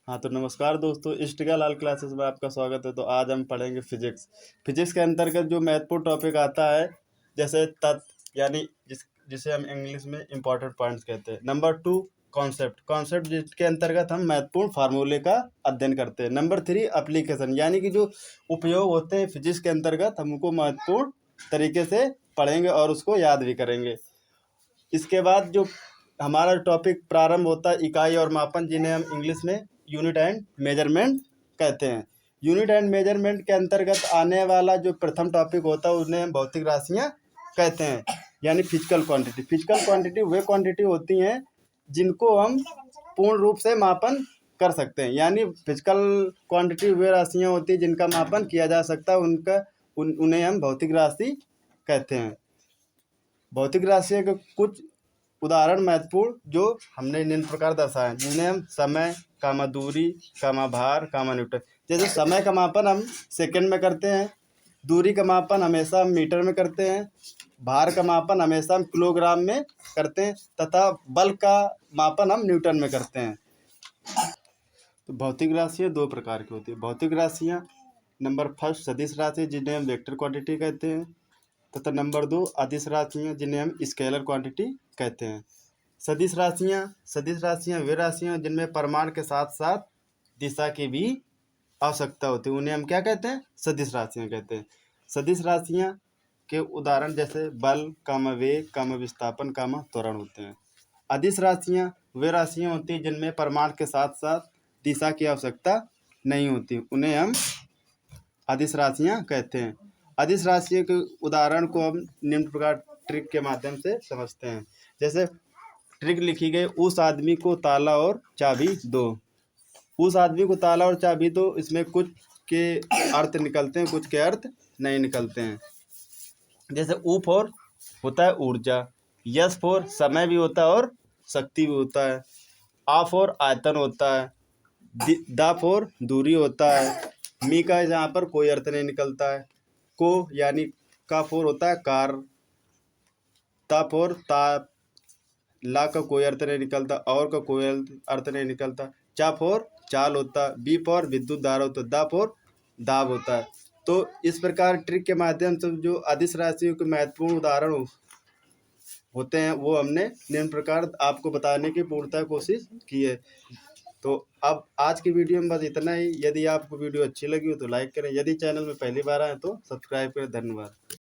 हाँ तो नमस्कार दोस्तों, इष्टिका लाल क्लासेस में आपका स्वागत है। तो आज हम पढ़ेंगे फिजिक्स। फिजिक्स के अंतर्गत जो महत्वपूर्ण टॉपिक आता है, जैसे तत्व, यानी जिसे हम इंग्लिश में इंपॉर्टेंट पॉइंट्स कहते हैं। नंबर 2 कॉन्सेप्ट जिसके अंतर्गत हम महत्वपूर्ण फार्मूले का अध्ययन करते हैं। नंबर 3 एप्लीकेशन, यानी कि जो उपयोग होते हैं फिजिक्स के अंतर्गत, हम उनको महत्वपूर्ण तरीके से पढ़ेंगे और उसको याद भी करेंगे। इसके बाद जो हमारा टॉपिक प्रारंभ होता है इकाई और मापन, जिन्हें हम इंग्लिश में यूनिट एंड मेजरमेंट कहते हैं। यूनिट एंड मेजरमेंट के अंतर्गत आने वाला जो प्रथम टॉपिक होता है उन्हें हम भौतिक राशियाँ कहते हैं, यानी फिजिकल क्वांटिटी। फिजिकल क्वांटिटी वे क्वांटिटी होती हैं जिनको हम पूर्ण रूप से मापन कर सकते हैं, यानी फिजिकल क्वांटिटी वे राशियाँ होती हैं जिनका मापन किया जा सकता है, उन्हें हम भौतिक राशि कहते हैं। भौतिक राशियों के कुछ उदाहरण महत्वपूर्ण जो हमने निम्न प्रकार दर्शाए हैं, जिन्हें हम समय, दूरी, भार, न्यूटन। जैसे समय का मापन हम सेकंड में करते हैं, दूरी का मापन हमेशा हम मीटर में करते हैं, भार का मापन हमेशा हम किलोग्राम में करते हैं, तथा बल का मापन हम न्यूटन में करते हैं। तो भौतिक राशियाँ दो प्रकार की होती है। भौतिक राशियाँ नंबर फर्स्ट सदिश राशि, जिन्हें हम वेक्टर क्वांटिटी कहते हैं, तथा नंबर 2 अदिश राशियाँ, जिन्हें हम स्केलर क्वांटिटी कहते हैं। सदिश राशियाँ वे राशियाँ जिनमें परिमाण के साथ साथ दिशा की भी आवश्यकता होती है, उन्हें हम क्या कहते हैं? सदिश राशियाँ कहते हैं। सदिश राशियाँ के उदाहरण जैसे बल, वेग, विस्थापन, त्वरण होते हैं। अदिश राशियाँ वे राशियाँ होती हैं जिनमें परिमाण के साथ साथ दिशा की आवश्यकता नहीं होती, उन्हें हम अदिश राशियाँ कहते हैं। अदिश राशियों के उदाहरण को हम निम्न प्रकार ट्रिक के माध्यम से समझते हैं। जैसे ट्रिक लिखी गई, उस आदमी को ताला और चाबी दो। उस आदमी को ताला और चाबी दो, इसमें कुछ के अर्थ निकलते हैं, कुछ के अर्थ नहीं निकलते हैं। जैसे ऊ फॉर होता है ऊर्जा, यस फॉर समय भी होता है और शक्ति भी होता है, आ फॉर आयतन होता है, दा फॉर दूरी होता है, मी का जहाँ पर कोई अर्थ नहीं निकलता है, को यानी का फोर होता है कार, ता फोर ता, ला का कोई अर्थ नहीं निकलता, और का कोई अर्थ नहीं निकलता, चा फोर चाल होता है, बी फोर विद्युत धारा होता है, दा फोर दाब होता है। तो इस प्रकार ट्रिक के माध्यम से जो अदिश राशियों के महत्वपूर्ण उदाहरण होते हैं वो हमने निम्न प्रकार आपको बताने की पूर्णतः कोशिश की है। तो अब आज की वीडियो में बस इतना ही। यदि आपको वीडियो अच्छी लगी हो तो लाइक करें, यदि चैनल में पहली बार आए तो सब्सक्राइब करें। धन्यवाद।